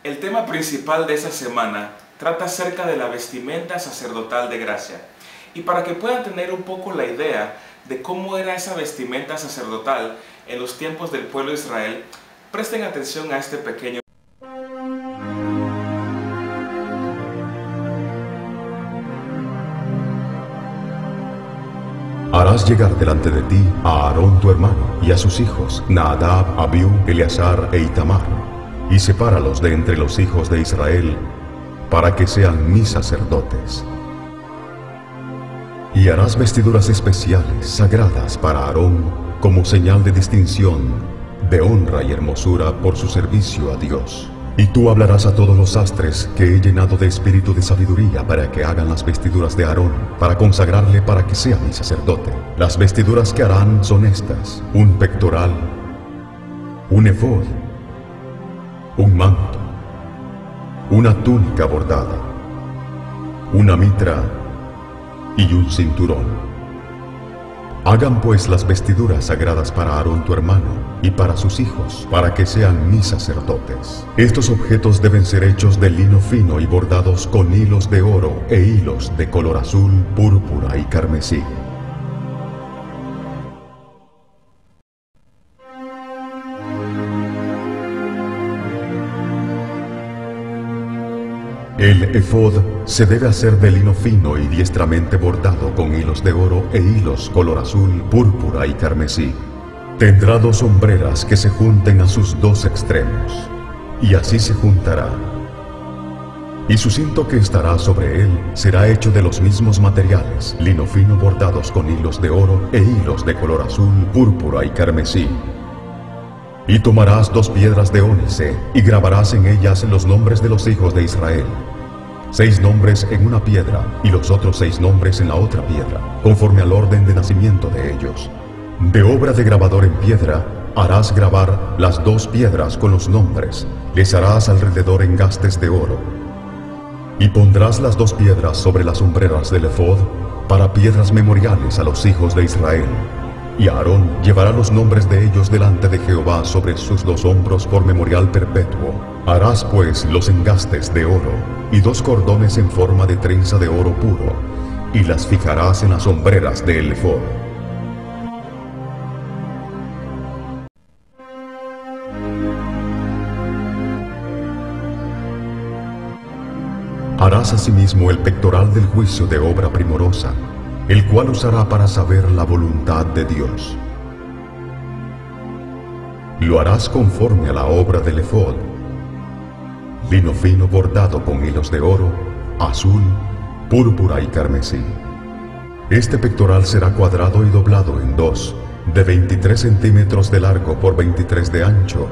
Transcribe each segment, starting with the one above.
El tema principal de esta semana trata acerca de la vestimenta sacerdotal de gracia. Y para que puedan tener un poco la idea de cómo era esa vestimenta sacerdotal en los tiempos del pueblo de Israel, presten atención a este pequeño. Harás llegar delante de ti a Aarón tu hermano y a sus hijos, Nadab, Abiú, Eleazar e Itamar, y sepáralos de entre los hijos de Israel, para que sean mis sacerdotes. Y harás vestiduras especiales, sagradas para Aarón, como señal de distinción, de honra y hermosura por su servicio a Dios. Y tú hablarás a todos los sastres que he llenado de espíritu de sabiduría para que hagan las vestiduras de Aarón, para consagrarle para que sea mi sacerdote. Las vestiduras que harán son estas: un pectoral, un efod, un manto, una túnica bordada, una mitra y un cinturón. Hagan pues las vestiduras sagradas para Aarón tu hermano y para sus hijos, para que sean mis sacerdotes. Estos objetos deben ser hechos de lino fino y bordados con hilos de oro e hilos de color azul, púrpura y carmesí. El efod se debe hacer de lino fino y diestramente bordado con hilos de oro e hilos color azul, púrpura y carmesí. Tendrá 2 hombreras que se junten a sus 2 extremos, y así se juntará. Y su cinto que estará sobre él será hecho de los mismos materiales, lino fino bordados con hilos de oro e hilos de color azul, púrpura y carmesí. Y tomarás 2 piedras de ónice, y grabarás en ellas los nombres de los hijos de Israel. 6 nombres en una piedra, y los otros 6 nombres en la otra piedra, conforme al orden de nacimiento de ellos. De obra de grabador en piedra, harás grabar las 2 piedras con los nombres, les harás alrededor engastes de oro. Y pondrás las 2 piedras sobre las hombreras del efod, para piedras memoriales a los hijos de Israel. Y Aarón llevará los nombres de ellos delante de Jehová sobre sus 2 hombros por memorial perpetuo. Harás pues los engastes de oro y 2 cordones en forma de trenza de oro puro, y las fijarás en las hombreras del efod. Harás asimismo el pectoral del juicio de obra primorosa, el cual usará para saber la voluntad de Dios. Lo harás conforme a la obra del efod: lino fino bordado con hilos de oro, azul, púrpura y carmesí. Este pectoral será cuadrado y doblado en 2, de 23 centímetros de largo por 23 de ancho,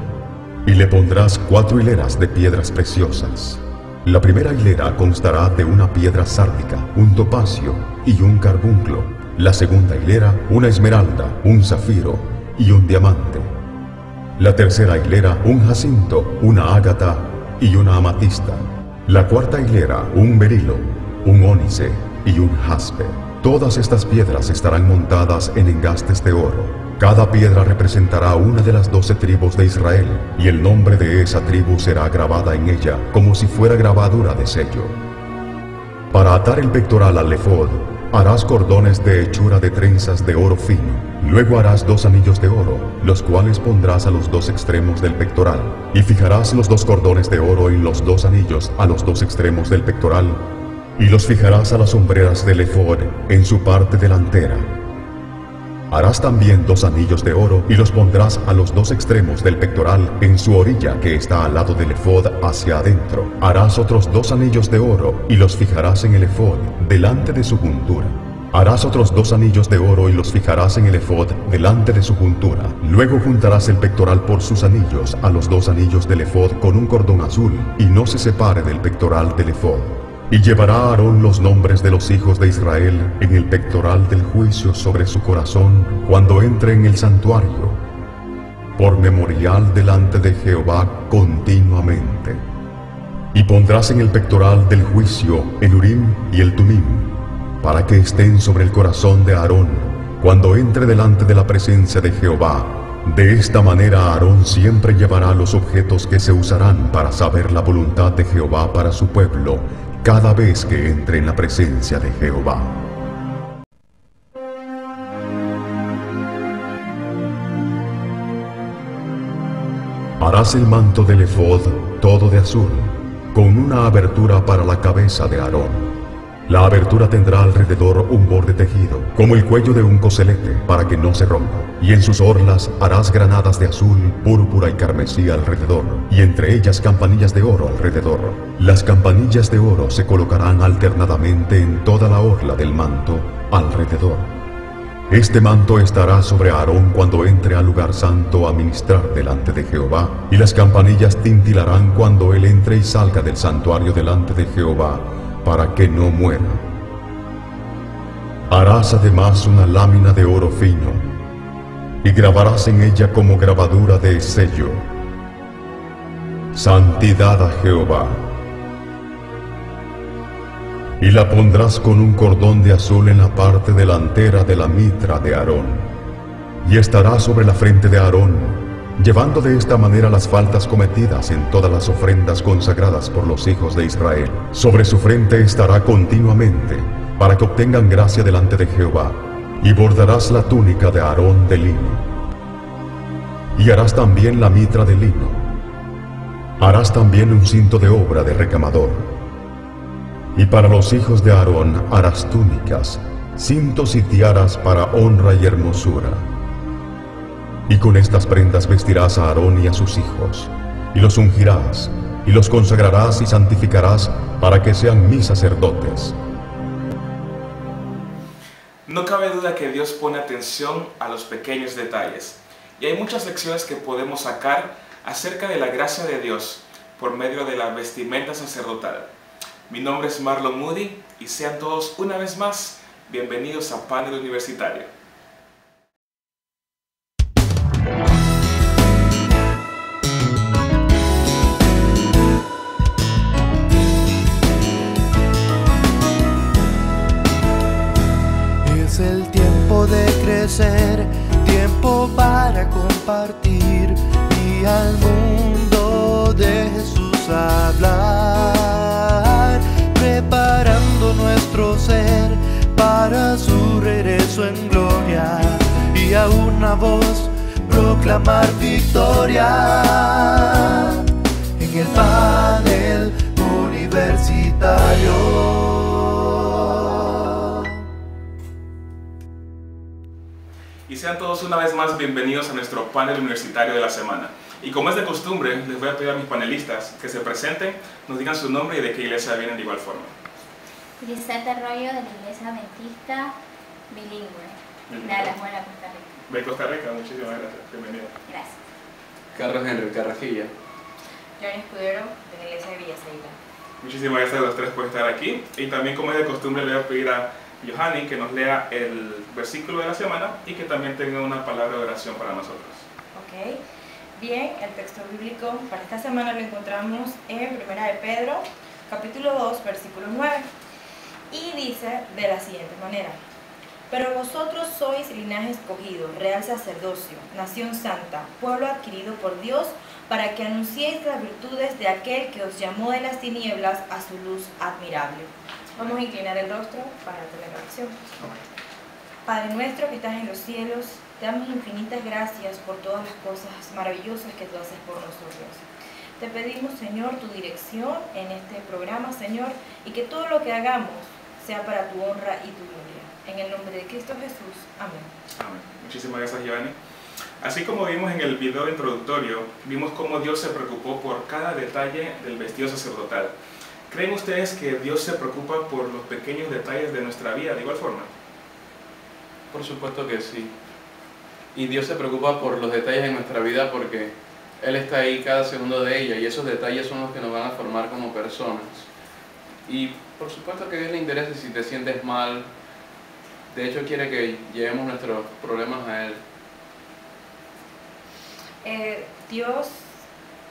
y le pondrás 4 hileras de piedras preciosas. La primera hilera constará de una piedra sárdica, un topacio y un carbunclo. La segunda hilera, una esmeralda, un zafiro y un diamante. La tercera hilera, un jacinto, una ágata y una amatista. La cuarta hilera, un berilo, un ónice y un jaspe. Todas estas piedras estarán montadas en engastes de oro. Cada piedra representará una de las 12 tribus de Israel, y el nombre de esa tribu será grabada en ella, como si fuera grabadura de sello. Para atar el pectoral al efod, harás cordones de hechura de trenzas de oro fino. Luego harás 2 anillos de oro, los cuales pondrás a los 2 extremos del pectoral, y fijarás los 2 cordones de oro en los 2 anillos a los 2 extremos del pectoral, y los fijarás a las hombreras del efod en su parte delantera. Harás también 2 anillos de oro y los pondrás a los 2 extremos del pectoral en su orilla que está al lado del efod hacia adentro. Harás otros 2 anillos de oro y los fijarás en el efod delante de su juntura. Harás otros 2 anillos de oro y los fijarás en el efod delante de su juntura. Luego juntarás el pectoral por sus anillos a los 2 anillos del efod con un cordón azul, y no se separe del pectoral del efod. Y llevará Aarón los nombres de los hijos de Israel en el pectoral del juicio sobre su corazón cuando entre en el santuario, por memorial delante de Jehová continuamente. Y pondrás en el pectoral del juicio el Urim y el Tumim, para que estén sobre el corazón de Aarón cuando entre delante de la presencia de Jehová, De esta manera Aarón siempre llevará los objetos que se usarán para saber la voluntad de Jehová para su pueblo cada vez que entre en la presencia de Jehová. Harás el manto del efod todo de azul, con una abertura para la cabeza de Aarón. La abertura tendrá alrededor un borde tejido, como el cuello de un coselete, para que no se rompa. Y en sus orlas harás granadas de azul, púrpura y carmesí alrededor, y entre ellas campanillas de oro alrededor. Las campanillas de oro se colocarán alternadamente en toda la orla del manto alrededor. Este manto estará sobre Aarón cuando entre al lugar santo a ministrar delante de Jehová, y las campanillas tintilarán cuando él entre y salga del santuario delante de Jehová, para que no muera. Harás además una lámina de oro fino, y grabarás en ella como grabadura de sello: Santidad a Jehová. Y la pondrás con un cordón de azul en la parte delantera de la mitra de Aarón, y estará sobre la frente de Aarón, llevando de esta manera las faltas cometidas en todas las ofrendas consagradas por los hijos de Israel. Sobre su frente estará continuamente, para que obtengan gracia delante de Jehová. Y bordarás la túnica de Aarón de lino, y harás también la mitra de lino. Harás también un cinto de obra de recamador. Y para los hijos de Aarón harás túnicas, cintos y tiaras para honra y hermosura. Y con estas prendas vestirás a Aarón y a sus hijos, y los ungirás, y los consagrarás y santificarás para que sean mis sacerdotes. No cabe duda que Dios pone atención a los pequeños detalles, y hay muchas lecciones que podemos sacar acerca de la gracia de Dios por medio de la vestimenta sacerdotal. Mi nombre es Marlon Moody, y sean todos una vez más bienvenidos a Panel Universitario. Es el tiempo de crecer, tiempo para compartir y al mundo de Jesús hablar, preparando nuestro ser para su regreso en gloria y a una voz proclamar victoria en el panel universitario. Y sean todos una vez más bienvenidos a nuestro panel universitario de la semana. Y como es de costumbre, les voy a pedir a mis panelistas que se presenten, nos digan su nombre y de qué iglesia vienen de igual forma. Lisette Arroyo, de la Iglesia Adventista Bilingüe, de Alajuela, Costa Rica. De Costa Rica, muchísimas gracias. Bienvenido. Gracias. Carlos Henry Carrasquilla. Johnny Escudero, de la Iglesia de Villaseca. Muchísimas gracias a los tres por estar aquí. Y también, como es de costumbre, le voy a pedir a Johanny que nos lea el versículo de la semana y que también tenga una palabra de oración para nosotros. Ok. Bien, el texto bíblico para esta semana lo encontramos en 1 de Pedro, capítulo 2, versículo 9. Y dice de la siguiente manera: pero vosotros sois linaje escogido, real sacerdocio, nación santa, pueblo adquirido por Dios, para que anunciéis las virtudes de aquel que os llamó de las tinieblas a su luz admirable. Vamos a inclinar el rostro para tener la oración. Padre nuestro que estás en los cielos, te damos infinitas gracias por todas las cosas maravillosas que tú haces por nosotros. Te pedimos, Señor, tu dirección en este programa, Señor, y que todo lo que hagamos sea para tu honra y tu gloria. En el nombre de Cristo Jesús. Amén. Amén. Muchísimas gracias, Giovanni. Así como vimos en el video introductorio, vimos cómo Dios se preocupó por cada detalle del vestido sacerdotal. ¿Creen ustedes que Dios se preocupa por los pequeños detalles de nuestra vida de igual forma? Por supuesto que sí. Y Dios se preocupa por los detalles de nuestra vida porque Él está ahí cada segundo de ella y esos detalles son los que nos van a formar como personas. Y por supuesto que a Dios le interesa si te sientes mal. De hecho quiere que llevemos nuestros problemas a Él. Dios,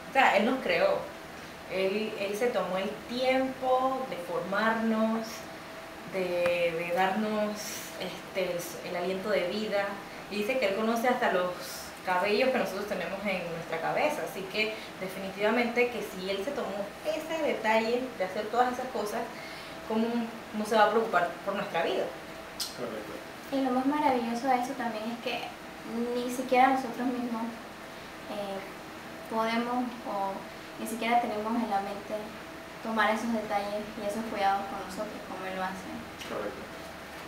o sea, Él nos creó. Él se tomó el tiempo de formarnos, de darnos el aliento de vida. Y dice que Él conoce hasta los cabellos que nosotros tenemos en nuestra cabeza. Así que definitivamente que si Él se tomó ese detalle de hacer todas esas cosas, ¿cómo no se va a preocupar por nuestra vida? Correcto. Y lo más maravilloso de eso también es que ni siquiera nosotros mismos podemos o ni siquiera tenemos en la mente tomar esos detalles y esos cuidados con nosotros como Él lo hace. Correcto.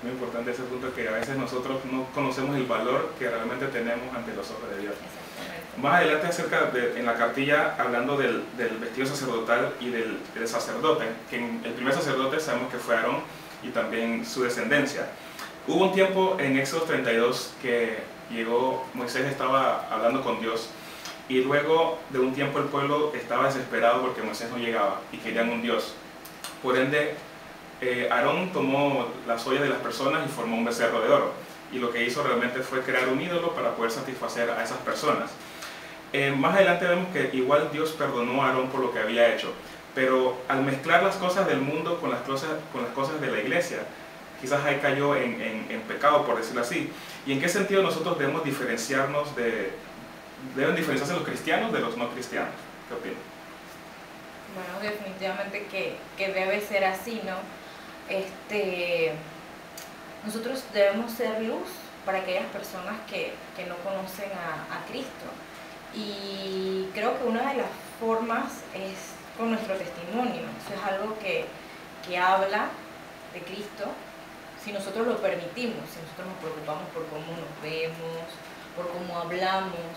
Muy importante ese punto, que a veces nosotros no conocemos el valor que realmente tenemos ante los ojos de Dios. Exactamente. Más adelante en la cartilla, hablando del vestido sacerdotal y del sacerdote, que el primer sacerdote sabemos que fue Aarón y también su descendencia. Hubo un tiempo en Éxodo 32 que llegó, Moisés estaba hablando con Dios, y luego de un tiempo el pueblo estaba desesperado porque Moisés no llegaba y querían un Dios. Por ende, Aarón tomó las ollas de las personas y formó un becerro de oro, y lo que hizo realmente fue crear un ídolo para poder satisfacer a esas personas. Más adelante vemos que igual Dios perdonó a Aarón por lo que había hecho, pero al mezclar las cosas del mundo con las cosas de la iglesia, quizás ahí cayó en pecado, por decirlo así. ¿Y en qué sentido nosotros debemos diferenciarnos deben diferenciarse los cristianos de los no cristianos? ¿Qué opinan? Bueno, definitivamente que debe ser así, ¿no? Nosotros debemos ser luz para aquellas personas que no conocen a Cristo. Y creo que una de las formas es con nuestro testimonio. Eso es algo que habla de Cristo, si nosotros lo permitimos, si nosotros nos preocupamos por cómo nos vemos, por cómo hablamos,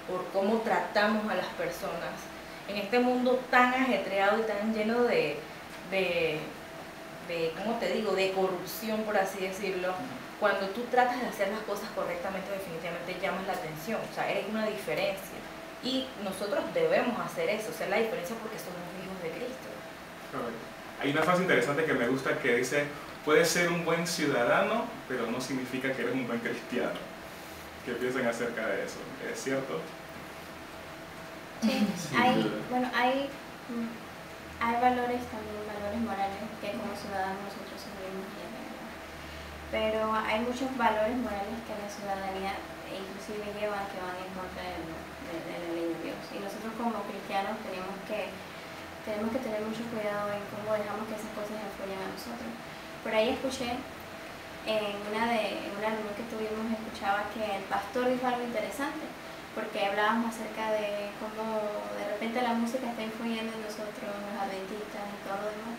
por cómo tratamos a las personas. En este mundo tan ajetreado y tan lleno de ¿cómo te digo?, de corrupción, por así decirlo, cuando tú tratas de hacer las cosas correctamente, definitivamente llamas la atención, o sea, eres una diferencia. Y nosotros debemos hacer eso, ser la diferencia porque somos hijos de Cristo. Hay una frase interesante que me gusta que dice: puedes ser un buen ciudadano, pero no significa que eres un buen cristiano. ¿Qué piensan acerca de eso? ¿Es cierto? Sí, hay valores también, valores morales que como ciudadanos nosotros seguimos llevando. Pero hay muchos valores morales que la ciudadanía inclusive llevan que van en contra de la ley de Dios. Y nosotros como cristianos tenemos que tener mucho cuidado en cómo dejamos que esas cosas influyan a nosotros. Por ahí escuché, en una reunión que tuvimos, escuchaba que el pastor dijo algo interesante, porque hablábamos acerca de cómo de repente la música está influyendo en nosotros, los adventistas y todo lo demás.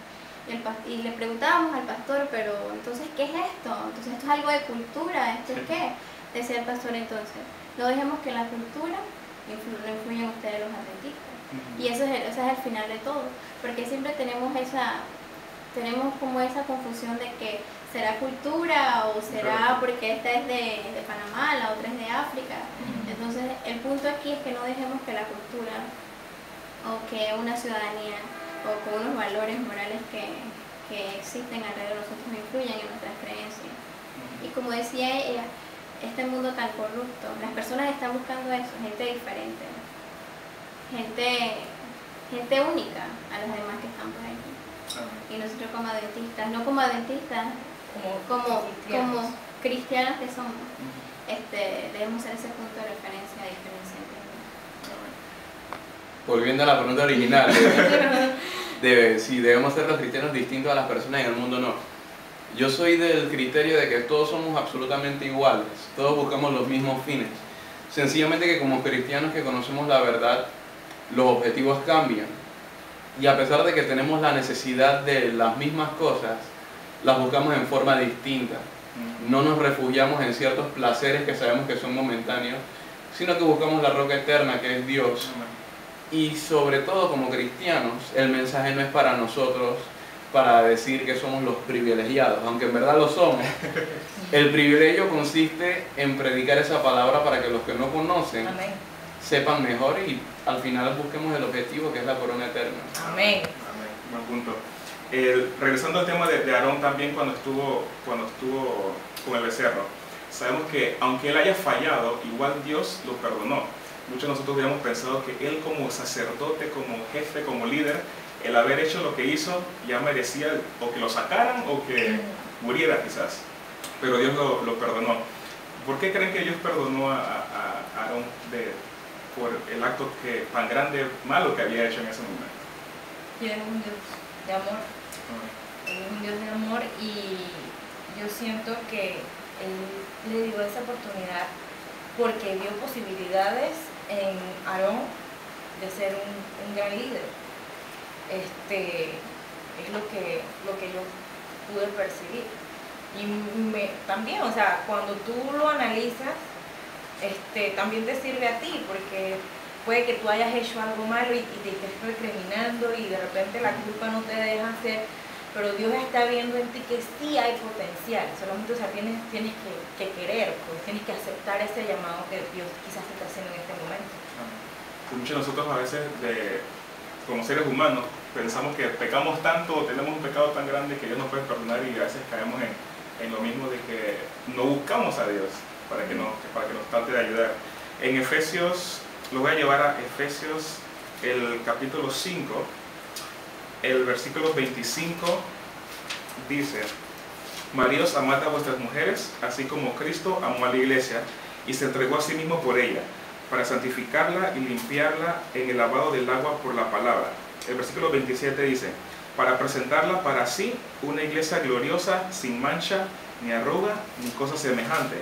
Y le preguntábamos al pastor, pero entonces, ¿qué es esto? Entonces, ¿esto es algo de cultura? ¿Esto es qué? Decía el pastor entonces, no dejemos que la cultura influya en ustedes los adventistas. Y eso es el final de todo, porque siempre tenemos como esa confusión de que será cultura o será porque esta es de Panamá, la otra es de África. Entonces el punto aquí es que no dejemos que la cultura o que una ciudadanía o con unos valores morales que existen alrededor de nosotros influyan en nuestras creencias. Y como decía ella, este mundo tan corrupto, las personas están buscando eso, gente diferente, gente única a los demás que están por aquí. Y nosotros como adventistas, no como adventistas, como cristianos que somos, debemos ser ese punto de referencia diferenciante. Volviendo a la pregunta original, si debemos ser los cristianos distintos a las personas en el mundo, no. Yo soy del criterio de que todos somos absolutamente iguales, todos buscamos los mismos fines. Sencillamente que como cristianos que conocemos la verdad, los objetivos cambian. Y a pesar de que tenemos la necesidad de las mismas cosas, las buscamos en forma distinta. No nos refugiamos en ciertos placeres que sabemos que son momentáneos, sino que buscamos la roca eterna que es Dios. Y sobre todo como cristianos, el mensaje no es para nosotros, para decir que somos los privilegiados, aunque en verdad lo somos. El privilegio consiste en predicar esa palabra para que los que no conocen sepan mejor y al final busquemos el objetivo que es la corona eterna. Amén. Buen punto. Regresando al tema de Aarón también cuando estuvo con el becerro, sabemos que aunque él haya fallado, igual Dios lo perdonó. Muchos de nosotros hubiéramos pensado que él como sacerdote, como jefe, como líder, el haber hecho lo que hizo ya merecía o que lo sacaran o que muriera quizás. Pero Dios lo perdonó. ¿Por qué creen que Dios perdonó a Aarón por el acto tan grande, malo que había hecho en ese momento. Y Él es un Dios de amor. Él es un Dios de amor y yo siento que Él le dio esa oportunidad porque vio posibilidades en Aarón de ser un gran líder. Es lo que yo pude percibir. Y también, o sea, cuando tú lo analizas, también te sirve a ti, porque puede que tú hayas hecho algo malo y te estés recriminando y de repente la culpa no te deja hacer, pero Dios está viendo en ti que sí hay potencial, solamente, o sea, tienes que querer, pues, tienes que aceptar ese llamado que Dios quizás te está haciendo en este momento. Muchos de nosotros a veces, como seres humanos, pensamos que pecamos tanto, tenemos un pecado tan grande que Dios nos puede perdonar y a veces caemos en lo mismo de que no buscamos a Dios para que nos trate de ayudar. En Efesios, lo voy a llevar a Efesios, el capítulo 5, el versículo 25 dice: Maridos, amad a vuestras mujeres, así como Cristo amó a la iglesia y se entregó a sí mismo por ella, para santificarla y limpiarla en el lavado del agua por la palabra. El versículo 27 dice: para presentarla para sí una iglesia gloriosa, sin mancha, ni arruga, ni cosa semejante,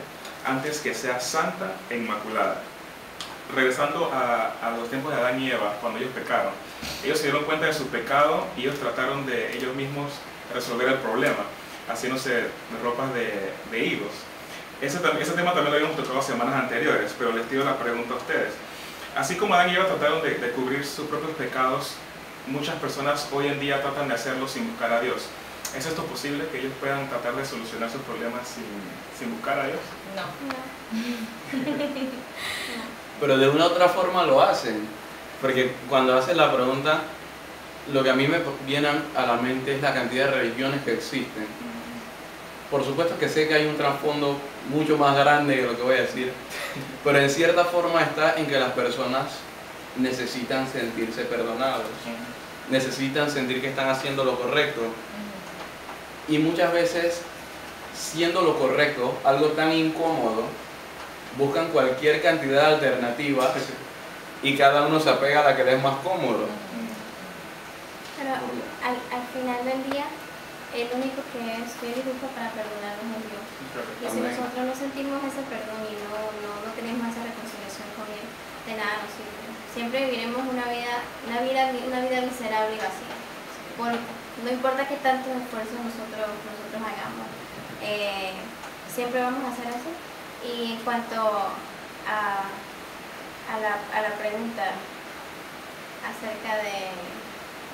antes que sea santa e inmaculada. Regresando a los tiempos de Adán y Eva, cuando ellos pecaron, ellos se dieron cuenta de su pecado y ellos trataron de ellos mismos resolver el problema, haciéndose ropas de hilos. Ese tema también lo habíamos tocado semanas anteriores, pero les tiro la pregunta a ustedes. Así como Adán y Eva trataron de cubrir sus propios pecados, muchas personas hoy en día tratan de hacerlo sin buscar a Dios. ¿Es esto posible, que ellos puedan tratar de solucionar sus problemas sin buscar a Dios? No. Pero de una u otra forma lo hacen, porque cuando hacen la pregunta, lo que a mí me viene a la mente es la cantidad de religiones que existen. Por supuesto que sé que hay un trasfondo mucho más grande que lo que voy a decir, pero en cierta forma está en que las personas necesitan sentirse perdonados, necesitan sentir que están haciendo lo correcto, y muchas veces, siendo lo correcto algo tan incómodo, buscan cualquier cantidad de alternativas y cada uno se apega a la que le es más cómodo. Pero al final del día, el único que es fiel y justo para perdonarnos es Dios. Y si nosotros no sentimos ese perdón y no tenemos esa reconciliación con Él, de nada nos sirve. Siempre viviremos una vida miserable y vacía. No importa qué tantos esfuerzos nosotros hagamos, siempre vamos a hacer eso. Y en cuanto a la pregunta acerca de...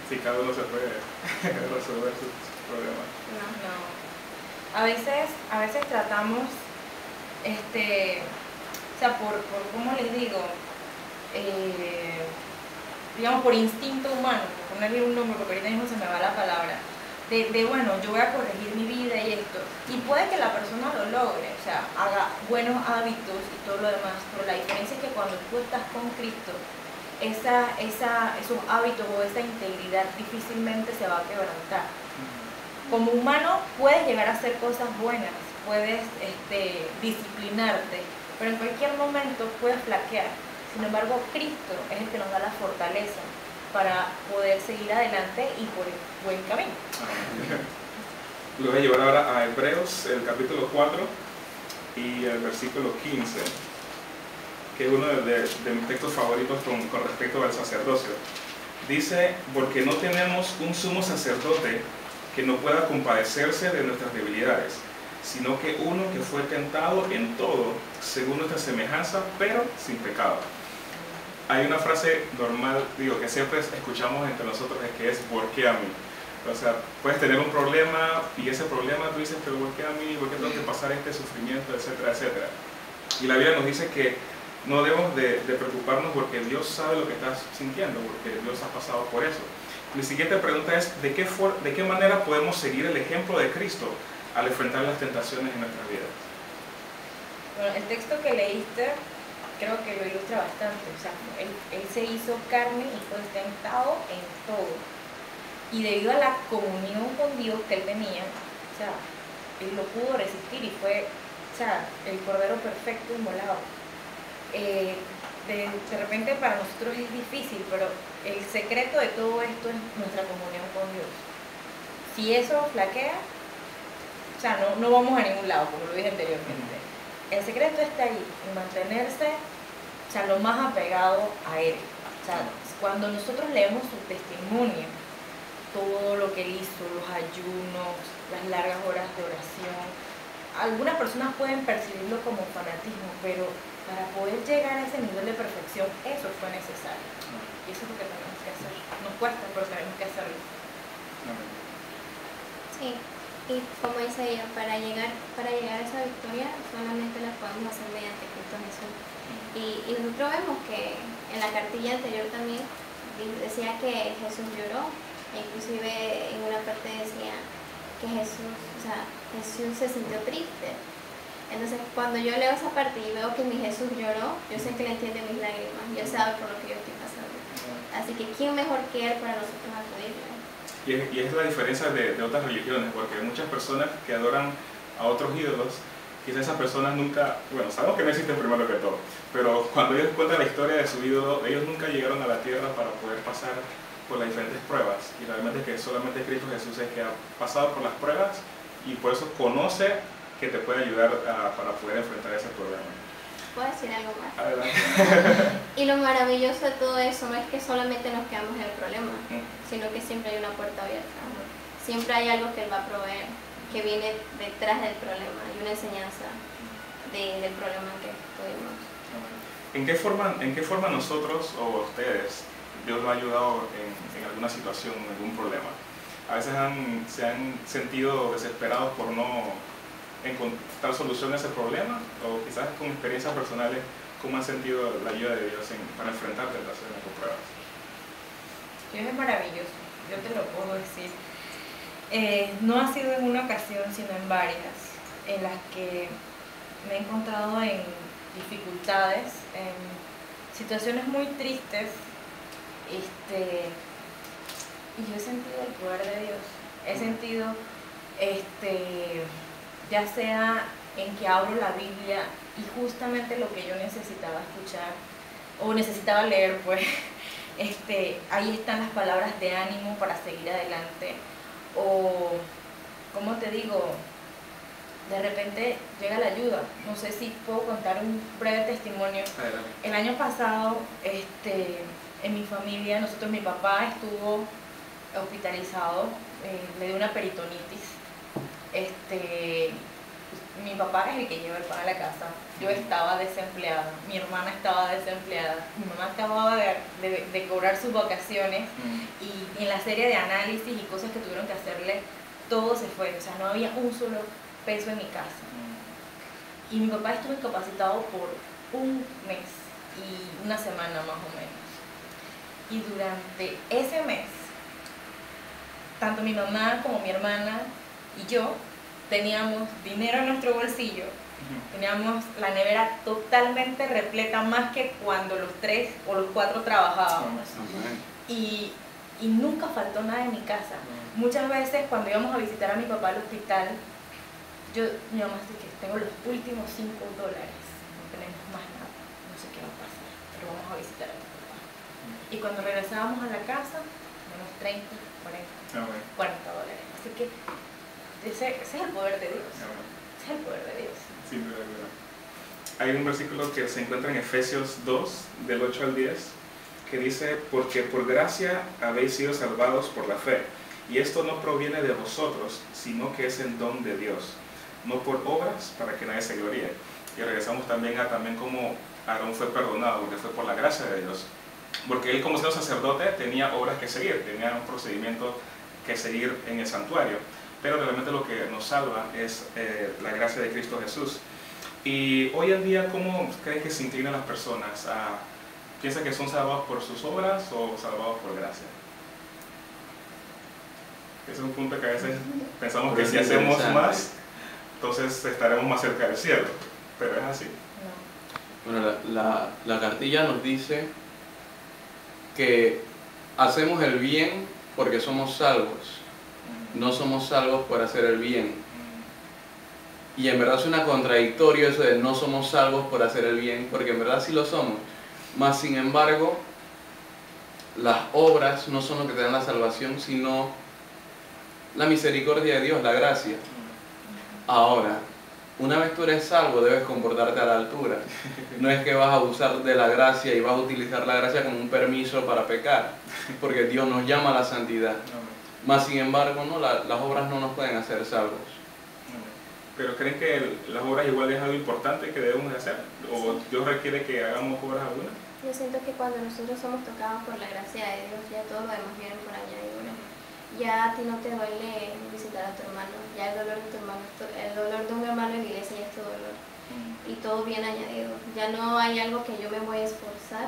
Si cada uno se puede resolver sus problemas. No. A veces tratamos, o sea, por ¿cómo les digo? Digamos, por instinto humano, por ponerle un nombre, porque ahorita mismo se me va la palabra, bueno, yo voy a corregir mi vida y esto, y puede que la persona lo logre, o sea, haga buenos hábitos y todo lo demás, pero la diferencia es que cuando tú estás con Cristo, esos hábitos o esa integridad difícilmente se va a quebrantar. Como humano puedes llegar a hacer cosas buenas, puedes disciplinarte, pero en cualquier momento puedes flaquear. Sin embargo, Cristo es el que nos da la fortaleza para poder seguir adelante y por el buen camino. Lo voy a llevar ahora a Hebreos, el capítulo 4 y el versículo 15, que es uno de mis textos favoritos con respecto al sacerdocio. Dice: porque no tenemos un sumo sacerdote que no pueda compadecerse de nuestras debilidades, sino que uno que fue tentado en todo, según nuestra semejanza, pero sin pecado. Hay una frase normal, que siempre escuchamos entre nosotros, que es ¿por qué a mí? O sea, puedes tener un problema y ese problema tú dices, pero ¿por qué a mí? ¿Por qué tengo que pasar este sufrimiento? Etcétera, etcétera. Y la Biblia nos dice que no debemos de preocuparnos porque Dios sabe lo que estás sintiendo, porque Dios ha pasado por eso. Mi siguiente pregunta es, ¿de qué manera podemos seguir el ejemplo de Cristo al enfrentar las tentaciones en nuestras vidas? Bueno, el texto que leíste creo que lo ilustra bastante. O sea, él se hizo carne y fue tentado en todo. Y debido a la comunión con Dios que él tenía, o sea, él lo pudo resistir y fue, o sea, el Cordero perfecto inmolado. de repente para nosotros es difícil, pero el secreto de todo esto es nuestra comunión con Dios. Si eso flaquea, o sea, no vamos a ningún lado, como lo dije anteriormente. El secreto está ahí, en mantenerse, o sea, lo más apegado a Él. O sea, cuando nosotros leemos su testimonio, todo lo que Él hizo, los ayunos, las largas horas de oración, algunas personas pueden percibirlo como fanatismo, pero para poder llegar a ese nivel de perfección, eso fue necesario. Y eso es lo que tenemos que hacer. Nos cuesta, pero tenemos que hacerlo. Sí, y como dice ella, para llegar a esa victoria solamente la podemos hacer mediante Cristo Jesús. Y nosotros vemos que en la cartilla anterior también decía que Jesús lloró, inclusive en una parte decía que Jesús se sintió triste. Entonces cuando yo leo esa parte y veo que mi Jesús lloró, yo sé que Él entiende mis lágrimas, y Él sabe por lo que yo estoy pasando. Así que ¿quién mejor que Él para nosotros acudirle? Y es la diferencia de otras religiones, porque hay muchas personas que adoran a otros ídolos. Quizás esas personas nunca, bueno, sabemos que no existen primero que todo, pero cuando ellos cuentan la historia de su ídolo, ellos nunca llegaron a la tierra para poder pasar por las diferentes pruebas. Y realmente es que solamente Cristo Jesús es que ha pasado por las pruebas y por eso conoce que te puede ayudar para poder enfrentar ese problema. ¿Puedo decir algo más? Adelante. Y lo maravilloso de todo eso no es que solamente nos quedamos en el problema, sino que siempre hay una puerta abierta. Siempre hay algo que Él va a proveer, que viene detrás del problema, y una enseñanza del problema que tuvimos. ¿En qué forma nosotros o ustedes, Dios lo ha ayudado en alguna situación, en algún problema? A veces se han sentido desesperados por no encontrar solución a ese problema, o quizás con experiencias personales, ¿cómo han sentido la ayuda de Dios para enfrentar tentaciones o pruebas? Dios es maravilloso, yo te lo puedo decir. No ha sido en una ocasión, sino en varias, en las que me he encontrado en dificultades, en situaciones muy tristes, y yo he sentido el poder de Dios. He sentido, ya sea en que abro la Biblia y justamente lo que yo necesitaba escuchar o necesitaba leer, pues, ahí están las palabras de ánimo para seguir adelante. O, ¿cómo te digo? De repente llega la ayuda. No sé si puedo contar un breve testimonio. Adelante. El año pasado, en mi familia, mi papá estuvo hospitalizado, le dio una peritonitis. Mi papá es el que lleva el pan a la casa. Yo estaba desempleada, mi hermana estaba desempleada, mi mamá acababa de cobrar sus vacaciones, y en la serie de análisis y cosas que tuvieron que hacerle, todo se fue. O sea, no había un solo peso en mi casa. Y mi papá estuvo incapacitado por un mes y una semana más o menos. Y durante ese mes, tanto mi mamá como mi hermana y yo teníamos dinero en nuestro bolsillo, teníamos la nevera totalmente repleta, más que cuando los 3 o los 4 trabajábamos. Y nunca faltó nada en mi casa. Muchas veces cuando íbamos a visitar a mi papá al hospital, mi mamá dice que tengo los últimos $5, no tenemos más nada, no sé qué va a pasar, pero vamos a visitar a mi papá. Y cuando regresábamos a la casa, menos 30, 40 $40. Así que ese es el poder de Dios. Ese es el poder de Dios. Sin duda alguna. Hay un versículo que se encuentra en Efesios 2, del 8 al 10, que dice: porque por gracia habéis sido salvados por la fe, y esto no proviene de vosotros, sino que es el don de Dios, no por obras, para que nadie se gloríe. Y regresamos también a cómo Aarón fue perdonado, porque fue por la gracia de Dios. Porque él, como siendo sacerdote, tenía obras que seguir, tenía un procedimiento que seguir en el santuario. Pero realmente lo que nos salva es la gracia de Cristo Jesús. Y hoy en día, ¿cómo creen que se inclinan las personas? ¿Piensan que son salvados por sus obras o salvados por gracia? Ese es un punto que a veces pensamos que si hacemos más, entonces estaremos más cerca del cielo. Pero es así. Bueno, la cartilla nos dice que hacemos el bien porque somos salvos. No somos salvos por hacer el bien. Y en verdad suena contradictorio eso de no somos salvos por hacer el bien, porque en verdad sí lo somos. Más sin embargo, las obras no son lo que te dan la salvación, sino la misericordia de Dios, la gracia. Ahora, una vez tú eres salvo, debes comportarte a la altura. No es que vas a abusar de la gracia y vas a utilizar la gracia como un permiso para pecar, porque Dios nos llama a la santidad. Más sin embargo, ¿no? Las obras no nos pueden hacer salvos. ¿Pero creen que las obras igual es algo importante que debemos de hacer? ¿O Dios requiere que hagamos obras algunas? Yo siento que cuando nosotros somos tocados por la gracia de Dios, ya todo lo demás viene por añadidura. Ya a ti no te duele visitar a tu hermano, ya el dolor de tu hermano, el dolor de un hermano en la iglesia ya es tu dolor. Y todo viene añadido. Ya no hay algo que yo me voy a esforzar,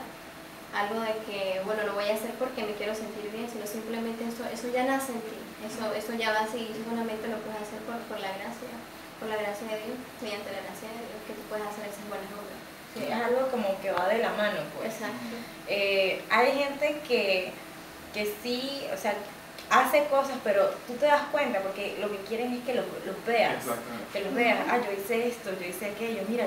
algo de que, bueno, lo voy a hacer porque me quiero sentir bien, sino simplemente eso ya nace en ti. Eso ya va a seguir, solamente lo puedes hacer por la gracia de Dios, mediante la gracia de Dios, que tú puedes hacer esas buenas obras. Sí, es algo como que va de la mano, pues. Exacto. Hay gente que sí, o sea, hace cosas, pero tú te das cuenta porque lo que quieren es que los veas. Que los veas. Ah, yo hice esto, yo hice aquello. Mira,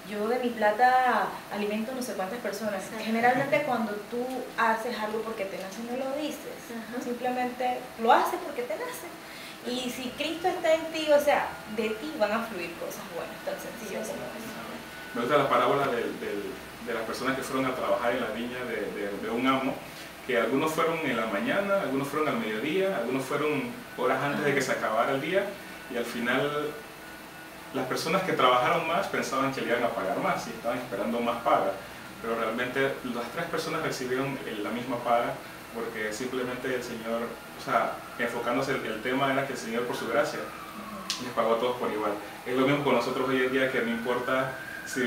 yo de mi plata alimento no sé cuántas personas. Exacto. Generalmente cuando tú haces algo porque te nace, no lo dices. Simplemente lo haces porque te nace. Y si Cristo está en ti, o sea, de ti van a fluir cosas buenas, tan sencillo como eso. Me gusta la parábola de las personas que fueron a trabajar en la viña de un amo, que algunos fueron en la mañana, algunos fueron al mediodía, algunos fueron horas antes de que se acabara el día, y al final las personas que trabajaron más pensaban que le iban a pagar más y estaban esperando más paga, pero realmente las tres personas recibieron la misma paga porque simplemente el Señor, o sea, enfocándose el tema era que el Señor por su gracia les pagó a todos por igual. Es lo mismo con nosotros hoy en día, que no importa si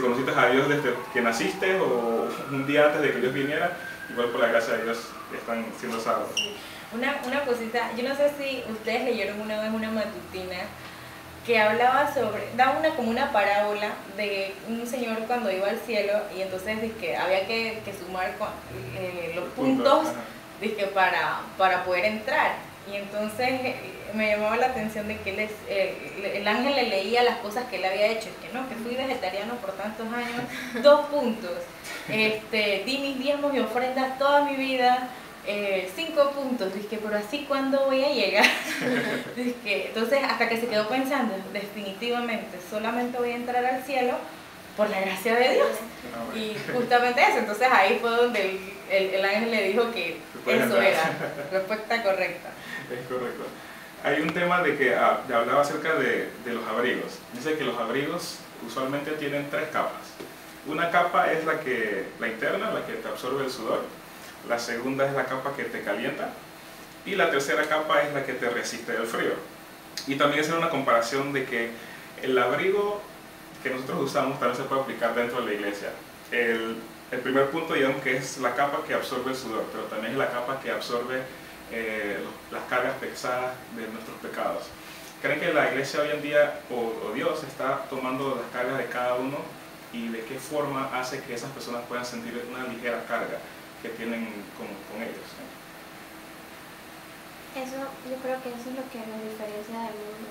conociste a Dios desde que naciste o un día antes de que Dios viniera, igual por la gracia de Dios están siendo salvos. Una cosita, yo no sé si ustedes leyeron una vez una matutina que hablaba sobre, daba como una parábola de un señor cuando iba al cielo y entonces que había que sumar los puntos para poder entrar. Y entonces me llamaba la atención de que el ángel le leía las cosas que él había hecho, que fui vegetariano por tantos años, 2 puntos, di mis diezmos y ofrendas toda mi vida, 5 puntos, dije, pero así ¿cuándo voy a llegar? Dije, entonces hasta que se quedó pensando, definitivamente solamente voy a entrar al cielo por la gracia de Dios. Y justamente eso, entonces ahí fue donde el ángel le dijo que eso era respuesta correcta. Es correcto. Hay un tema de que hablaba acerca de los abrigos. Dice que los abrigos usualmente tienen 3 capas. Una capa es la interna, la que te absorbe el sudor. La segunda es la capa que te calienta. Y la tercera capa es la que te resiste el frío. Y también hacer una comparación de que el abrigo que nosotros usamos también se puede aplicar dentro de la iglesia. El primer punto, digamos, que es la capa que absorbe el sudor, pero también es la capa que absorbe las cargas pesadas de nuestros pecados. ¿Creen que la iglesia hoy en día, o Dios, está tomando las cargas de cada uno y de qué forma hace que esas personas puedan sentir una ligera carga que tienen con ellos? Yo creo que eso es lo que nos diferencia del mundo,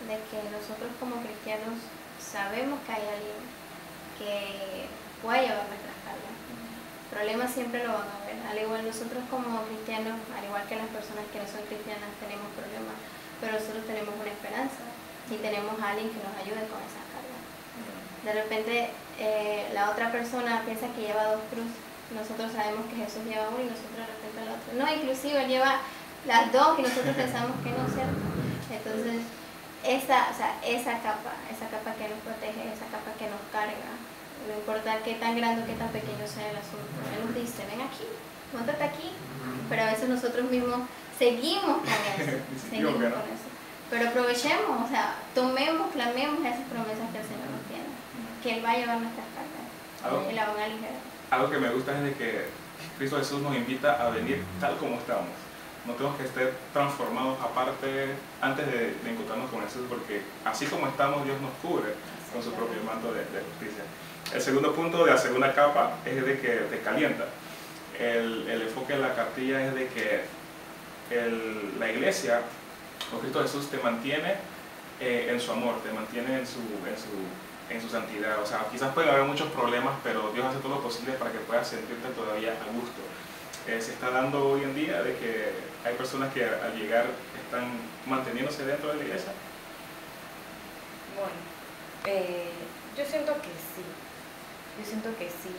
de que nosotros como cristianos sabemos que hay alguien que puede llevar nuestras cargas. Problemas siempre lo van a ver, al igual nosotros como cristianos, al igual que las personas que no son cristianas tenemos problemas, pero nosotros tenemos una esperanza y tenemos a alguien que nos ayude con esas cargas. De repente la otra persona piensa que lleva 2 cruces, nosotros sabemos que Jesús lleva 1 y nosotros de repente la otra. No, inclusive él lleva las 2 y nosotros pensamos que no, ¿cierto? Entonces esa capa que nos protege, esa capa que nos carga, no importa qué tan grande o qué tan pequeño sea el asunto, él nos dice, ven aquí, móntate aquí, pero a veces nosotros mismos seguimos con eso, pero aprovechemos, o sea, tomemos, clamemos esas promesas que el Señor nos tiene, que Él va a llevar nuestras cargas y la van a aligerar. Algo que me gusta es de que Cristo Jesús nos invita a venir tal como estamos. No tenemos que estar transformados aparte antes de encontrarnos con Jesús, porque así como estamos, Dios nos cubre con su propio manto de justicia. El segundo punto de la segunda capa es de que te calienta. El enfoque de la cartilla es de que la iglesia, o Cristo Jesús, te mantiene en su amor, te mantiene en su santidad. O sea, quizás pueden haber muchos problemas, pero Dios hace todo lo posible para que puedas sentirte todavía a gusto. Se está dando hoy en día de que hay personas que al llegar están manteniéndose dentro de la iglesia. Bueno, yo siento que sí. Yo siento que sí.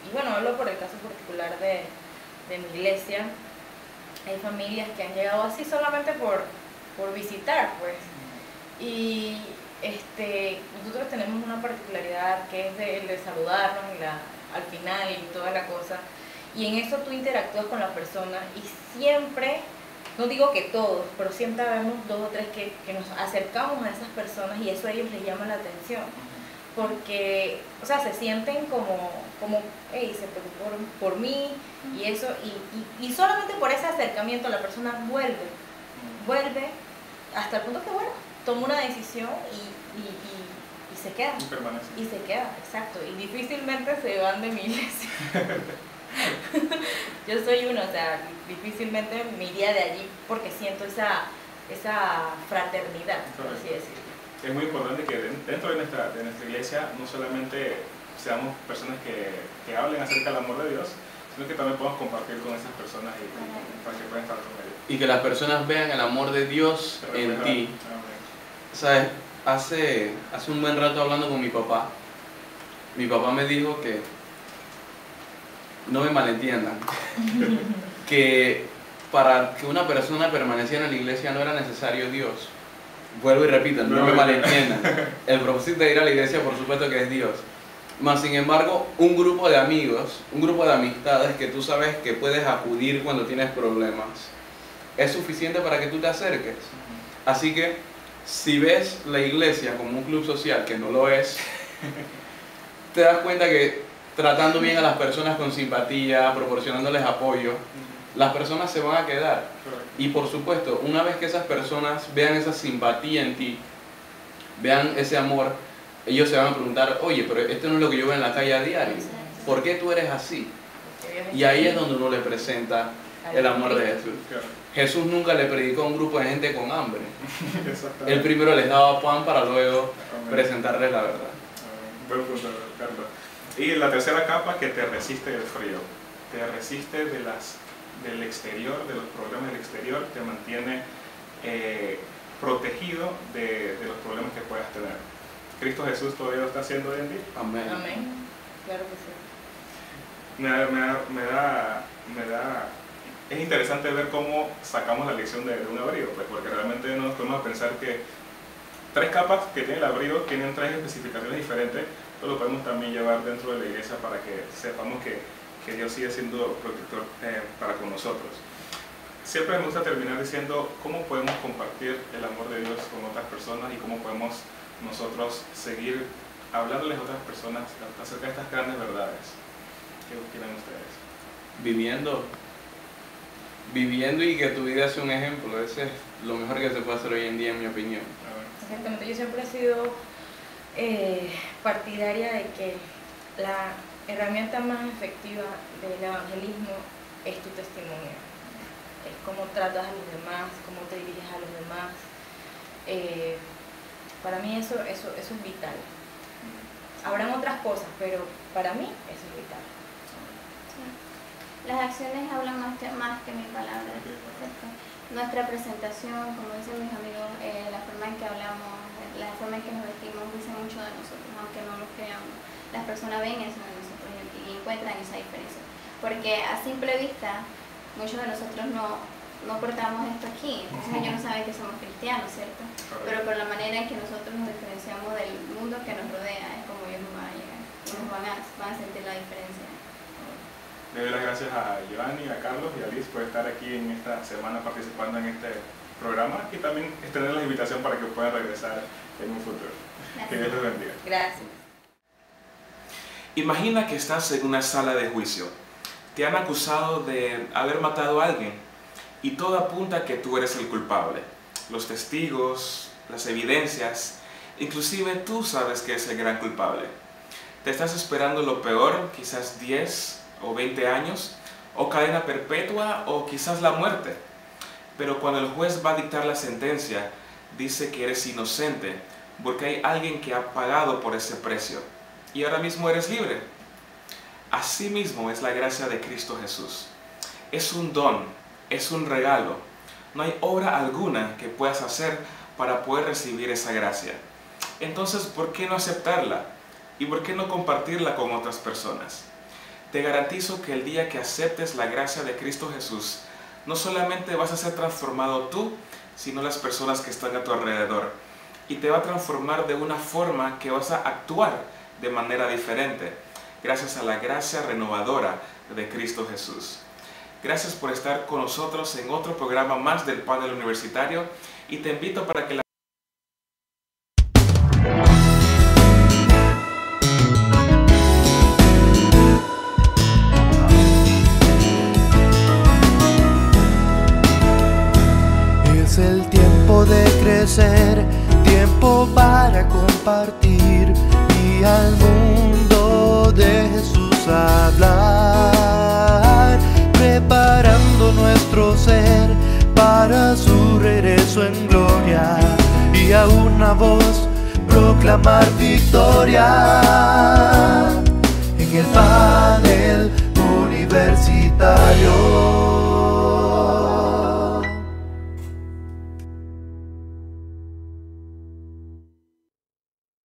Y bueno, hablo por el caso particular de mi iglesia. Hay familias que han llegado así solamente por visitar, pues. Y nosotros tenemos una particularidad que es el de saludarnos al final y toda la cosa. Y en eso tú interactúas con la persona y siempre, no digo que todos, pero siempre vemos 2 o 3 que nos acercamos a esas personas y eso a ellos les llama la atención. Porque, o sea, se sienten como hey, se preocuparon por mí y eso, y solamente por ese acercamiento la persona vuelve hasta el punto que, bueno, toma una decisión y se queda. Y permanece. Y se queda, exacto. Y difícilmente se van de mi iglesia. Yo soy uno, o sea, difícilmente me iría de allí porque siento esa fraternidad, por así decirlo. Es muy importante que dentro de nuestra iglesia no solamente seamos personas que hablen acerca del amor de Dios, sino que también podamos compartir con esas personas y para que puedan estar con ellos. Y que las personas vean el amor de Dios en ti. ¿Sabes? Hace un buen rato hablando con mi papá me dijo que, no me malentiendan, que para que una persona permaneciera en la iglesia no era necesario Dios. Vuelvo y repito, no me malentiendan. El propósito de ir a la iglesia, por supuesto que es Dios. Mas, sin embargo, un grupo de amigos, un grupo de amistades que tú sabes que puedes acudir cuando tienes problemas, es suficiente para que tú te acerques. Así que, si ves la iglesia como un club social, que no lo es, te das cuenta que tratando bien a las personas con simpatía, proporcionándoles apoyo, las personas se van a quedar. Y por supuesto, una vez que esas personas vean esa simpatía en ti, vean ese amor, ellos se van a preguntar, oye, pero esto no es lo que yo veo en la calle a diario. ¿Por qué tú eres así? Y ahí es donde uno le presenta el amor de Jesús. Jesús nunca le predicó a un grupo de gente con hambre. Él primero les daba pan para luego presentarles la verdad. Buen punto, Carlos. Y la tercera capa, que te resiste del frío. Te resiste del exterior, de los problemas del exterior, te mantiene protegido de los problemas que puedas tener. Cristo Jesús todavía lo está haciendo hoy en día. Amén. Amén. Claro que sí. Es interesante ver cómo sacamos la lección de un abrigo, pues, porque realmente no nos podemos pensar que 3 capas que tiene el abrigo tienen 3 especificaciones diferentes. Esto lo podemos también llevar dentro de la iglesia para que sepamos que Dios sigue siendo protector para con nosotros. Siempre me gusta terminar diciendo cómo podemos compartir el amor de Dios con otras personas y cómo podemos nosotros seguir hablándoles a otras personas acerca de estas grandes verdades. ¿Qué opinan ustedes? Viviendo y que tu vida sea un ejemplo. Ese es lo mejor que se puede hacer hoy en día, en mi opinión. Exactamente, yo siempre he sido partidaria de que la herramienta más efectiva del evangelismo es tu testimonio. Es cómo tratas a los demás, cómo te diriges a los demás. Para mí eso es vital. Habrán otras cosas, pero para mí eso es vital. Las acciones hablan más que mil palabras, ¿cierto? Nuestra presentación, como dicen mis amigos, la forma en que hablamos, la forma en que nos vestimos dice mucho de nosotros, aunque no lo creamos. Las personas ven eso de nosotros y encuentran esa diferencia. Porque a simple vista, muchos de nosotros no portamos esto aquí, entonces ellos no saben que somos cristianos, ¿cierto? Pero por la manera en que nosotros nos diferenciamos del mundo que nos rodea, es como ellos nos van a llegar y nos van a sentir la diferencia. Le doy las gracias a Giovanni, a Carlos y a Liz por estar aquí en esta semana participando en este programa y también extender la invitación para que puedan regresar en un futuro. Gracias. Que Dios les bendiga. Gracias. Imagina que estás en una sala de juicio. Te han acusado de haber matado a alguien y todo apunta a que tú eres el culpable. Los testigos, las evidencias, inclusive tú sabes que es el gran culpable. Te estás esperando lo peor, quizás 10 o 20 años, o cadena perpetua, o quizás la muerte. Pero cuando el juez va a dictar la sentencia, dice que eres inocente, porque hay alguien que ha pagado por ese precio, y ahora mismo eres libre. Así mismo es la gracia de Cristo Jesús. Es un don, es un regalo. No hay obra alguna que puedas hacer para poder recibir esa gracia. Entonces, ¿por qué no aceptarla? ¿Y por qué no compartirla con otras personas? Te garantizo que el día que aceptes la gracia de Cristo Jesús, no solamente vas a ser transformado tú, sino las personas que están a tu alrededor. Y te va a transformar de una forma que vas a actuar de manera diferente, gracias a la gracia renovadora de Cristo Jesús. Gracias por estar con nosotros en otro programa más del Panel Universitario, y te invito para que Es el tiempo de crecer, tiempo para compartir y al mundo de Jesús hablar, preparando nuestro ser para su regreso en gloria y a una voz proclamar victoria en el panel universitario.